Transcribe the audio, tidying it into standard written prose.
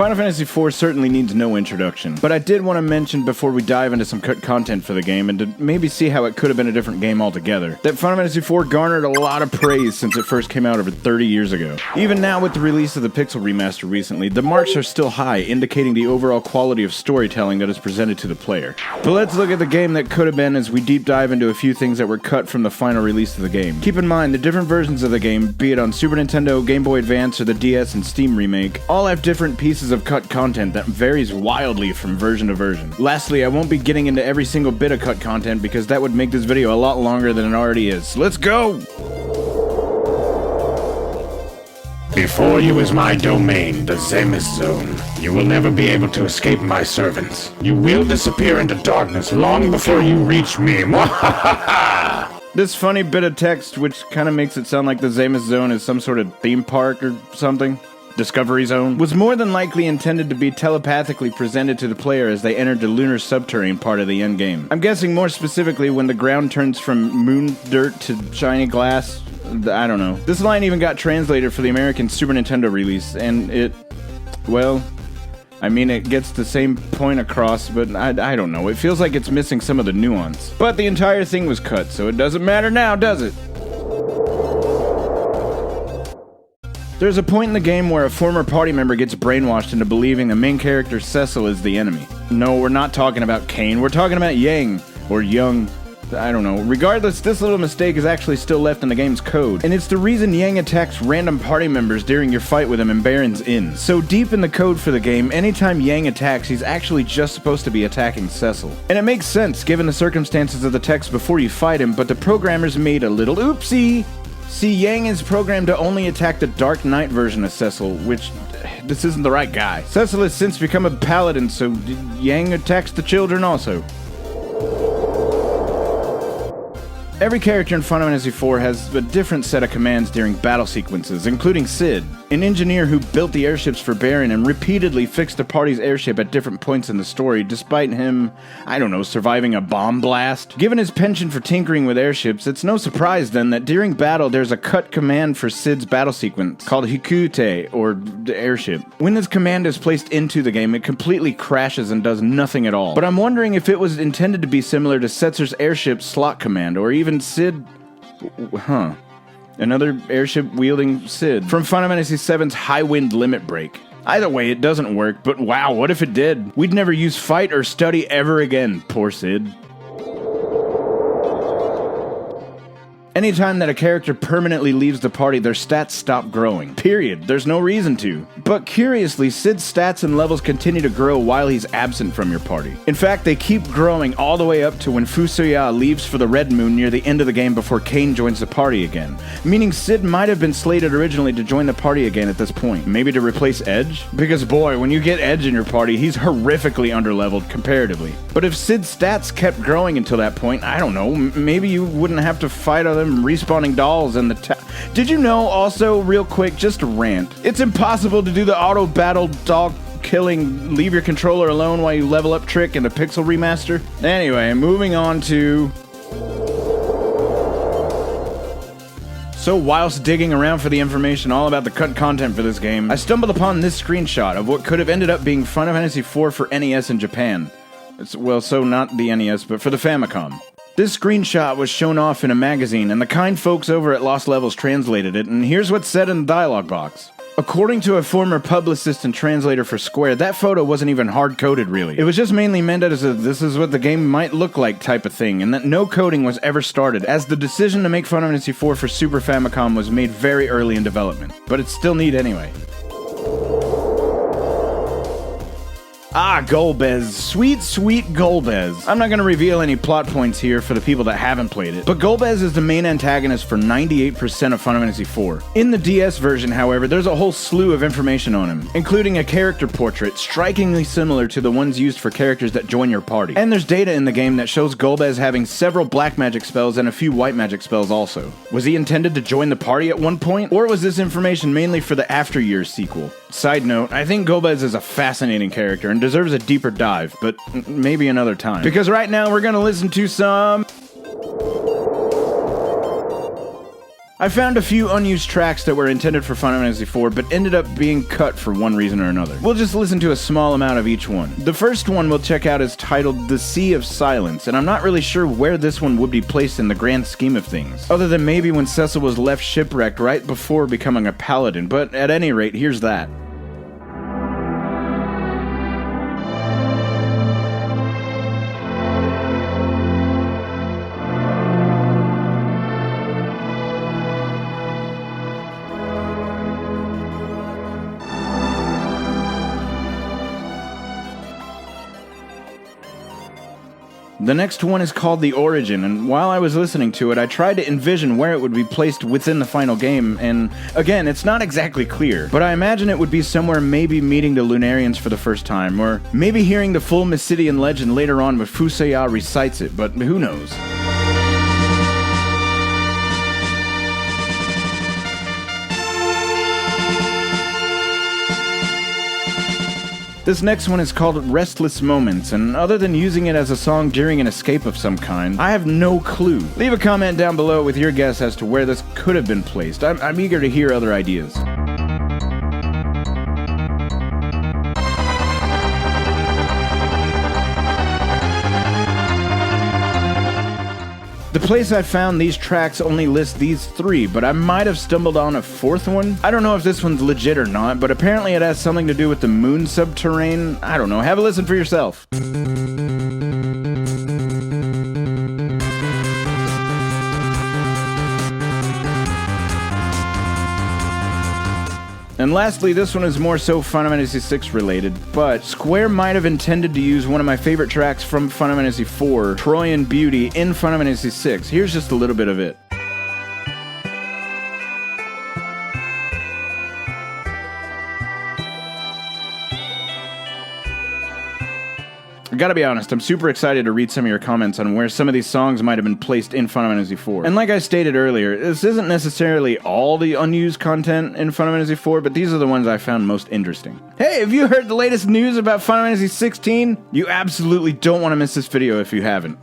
Final Fantasy IV certainly needs no introduction, but I did want to mention before we dive into some cut content for the game and to maybe see how it could have been a different game altogether, that Final Fantasy IV garnered a lot of praise since it first came out over 30 years ago. Even now with the release of the Pixel Remaster recently, the marks are still high, indicating the overall quality of storytelling that is presented to the player. But let's look at the game that could have been as we deep dive into a few things that were cut from the final release of the game. Keep in mind, the different versions of the game, be it on Super Nintendo, Game Boy Advance, or the DS and Steam remake, all have different pieces of cut content that varies wildly from version to version. Lastly, I won't be getting into every single bit of cut content because that would make this video a lot longer than it already is. Let's go! Before you is my domain, the Zemus Zone. You will never be able to escape my servants. You will disappear into darkness long before you reach me. This funny bit of text, which kind of makes it sound like the Zemus Zone is some sort of theme park or something, Discovery Zone, was more than likely intended to be telepathically presented to the player as they entered the lunar subterranean part of the endgame. I'm guessing more specifically when the ground turns from moon dirt to shiny glass. I don't know. This line even got translated for the American Super Nintendo release, and it gets the same point across, but I don't know. It feels like it's missing some of the nuance. But the entire thing was cut, so it doesn't matter now, does it? There's a point in the game where a former party member gets brainwashed into believing the main character Cecil is the enemy. No, we're not talking about Cain, we're talking about Yang, or Young. I don't know. Regardless, this little mistake is actually still left in the game's code, and it's the reason Yang attacks random party members during your fight with him in Baron's Inn. So deep in the code for the game, anytime Yang attacks, he's actually just supposed to be attacking Cecil. And it makes sense given the circumstances of the text before you fight him, but the programmers made a little oopsie. See, Yang is programmed to only attack the Dark Knight version of Cecil, which, this isn't the right guy. Cecil has since become a paladin, so Yang attacks the children also. Every character in Final Fantasy IV has a different set of commands during battle sequences, including Sid, an engineer who built the airships for Baron and repeatedly fixed the party's airship at different points in the story, despite him, surviving a bomb blast. Given his penchant for tinkering with airships, it's no surprise then that during battle there's a cut command for Sid's battle sequence called Hikute, or the airship. When this command is placed into the game, it completely crashes and does nothing at all. But I'm wondering if it was intended to be similar to Setzer's airship slot command, or even Sid... Another airship-wielding Sid from Final Fantasy VII's High Wind Limit Break. Either way, it doesn't work, but wow, what if it did? We'd never use fight or study ever again, poor Sid. Anytime that a character permanently leaves the party, their stats stop growing. Period. There's no reason to. But curiously, Sid's stats and levels continue to grow while he's absent from your party. In fact, they keep growing all the way up to when Fusoya leaves for the Red Moon near the end of the game before Cain joins the party again. Meaning Sid might have been slated originally to join the party again at this point. Maybe to replace Edge? Because boy, when you get Edge in your party, he's horrifically underleveled comparatively. But if Sid's stats kept growing until that point, I don't know, maybe you wouldn't have to fight other respawning dolls in the Did you know, also, real quick, just a rant, it's impossible to do the auto battle dog killing leave your controller alone while you level up trick in the Pixel Remaster? Anyway, moving on to... So whilst digging around for the information all about the cut content for this game, I stumbled upon this screenshot of what could have ended up being Final Fantasy IV for NES in Japan. So not the NES, but for the Famicom. This screenshot was shown off in a magazine, and the kind folks over at Lost Levels translated it, and here's what's said in the dialogue box. According to a former publicist and translator for Square, that photo wasn't even hard-coded, really. It was just mainly meant as a this is what the game might look like type of thing, and that no coding was ever started, as the decision to make Final Fantasy IV for Super Famicom was made very early in development. But it's still neat anyway. Ah, Golbez. Sweet, sweet Golbez. I'm not going to reveal any plot points here for the people that haven't played it, but Golbez is the main antagonist for 98% of Final Fantasy IV. In the DS version, however, there's a whole slew of information on him, including a character portrait strikingly similar to the ones used for characters that join your party. And there's data in the game that shows Golbez having several black magic spells and a few white magic spells also. Was he intended to join the party at one point, or was this information mainly for the After Years sequel? Side note, I think Golbez is a fascinating character and deserves a deeper dive, but maybe another time. Because right now we're gonna listen to some... I found a few unused tracks that were intended for Final Fantasy IV, but ended up being cut for one reason or another. We'll just listen to a small amount of each one. The first one we'll check out is titled The Sea of Silence, and I'm not really sure where this one would be placed in the grand scheme of things, other than maybe when Cecil was left shipwrecked right before becoming a paladin, but at any rate, here's that. The next one is called The Origin, and while I was listening to it, I tried to envision where it would be placed within the final game, and again, it's not exactly clear, but I imagine it would be somewhere maybe meeting the Lunarians for the first time, or maybe hearing the full Mysidian legend later on when Fusaya recites it, but who knows. This next one is called Restless Moments, and other than using it as a song during an escape of some kind, I have no clue. Leave a comment down below with your guess as to where this could have been placed. I'm eager to hear other ideas. The place I found these tracks only lists these 3, but I might have stumbled on a 4th one. I don't know if this one's legit or not, but apparently it has something to do with the moon subterrane. I don't know, have a listen for yourself. And lastly, this one is more so Final Fantasy VI related, but Square might have intended to use one of my favorite tracks from Final Fantasy IV, Troyan Beauty, in Final Fantasy VI. Here's just a little bit of it. I gotta be honest, I'm super excited to read some of your comments on where some of these songs might have been placed in Final Fantasy IV. And like I stated earlier, this isn't necessarily all the unused content in Final Fantasy IV, but these are the ones I found most interesting. Hey, have you heard the latest news about Final Fantasy XVI? You absolutely don't want to miss this video if you haven't.